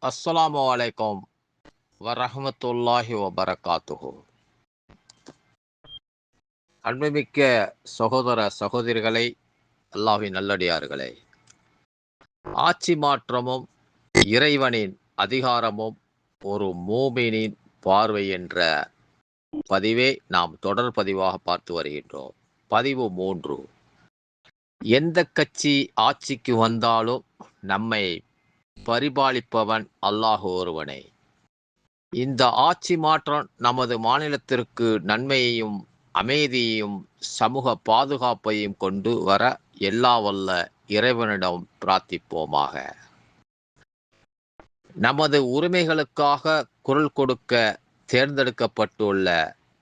அஸ்ஸலாமு அலைக்கும் வரஹ்மத்துல்லாஹி வபரகாத்துஹு. அன்புமிக்க சகோதர சகோதரிகளை, அல்லாஹ்வின் நல்லடியார்களே, ஆட்சி மாற்றமும் இறைவனின் அதிகாரமும் ஒரு மூமினின் பார்வை என்ற பதிவை நாம் தொடர் பதிவாக பார்த்து வருகின்றோம். பதிவு 3. எந்த கட்சி ஆட்சிக்கு வந்தாலும் நம்மை பரிபாலிப்பவன் அல்லாஹ் ஒருவனே. இந்த ஆட்சி மாற்றம் நமது மாநிலத்திற்கு நன்மையையும் அமைதியையும் சமூக பாதுகாப்பையும் கொண்டு வர எல்லா வல்ல இறைவனிடம் பிரார்த்திப்போமாக. நமது உரிமைகளுக்காக குரல் கொடுக்க தேர்ந்தெடுக்கப்பட்டுள்ள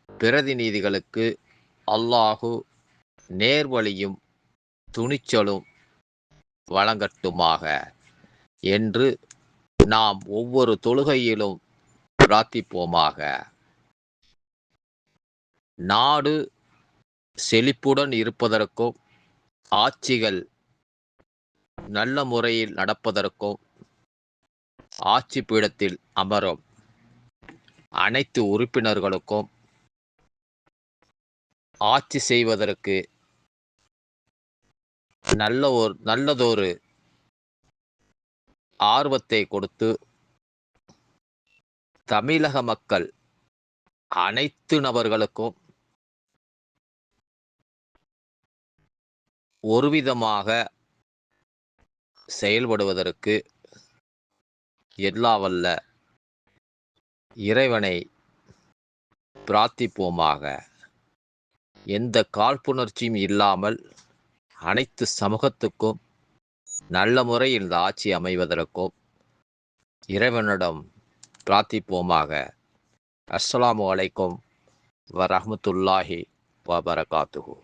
பிரதிநிதிகளுக்கு அல்லாஹு நேர்வழியும் துணிச்சலும் வழங்கட்டுமாக என்று நாம் ஒவ்வொரு தொழுகையிலும் பிரார்த்திப்போமாக. நாடு செழிப்புடன் இருப்பதற்கும் ஆட்சிகள் நல்ல முறையில் நடப்பதற்கும் ஆட்சி பீடத்தில் அமரும் அனைத்து உறுப்பினர்களுக்கும் ஆட்சி செய்வதற்கு நல்லதொரு ஆர்வத்தை கொடுத்து தமிழக மக்கள் அனைத்து நபர்களுக்கும் ஒருவிதமாக செயல்படுவதற்கு எல்லா வல்ல இறைவனை பிரார்த்திப்போமாக. எந்த காழ்ப்புணர்ச்சியும் இல்லாமல் அனைத்து சமூகத்துக்கும் நல்ல முறையில் இந்த ஆட்சி அமைவதற்கும் இறைவனிடம் பிரார்த்திப்போமாக. அஸ்ஸலாமு அலைக்கும் வரஹ்மத்துல்லாஹி வபரகாத்துஹு.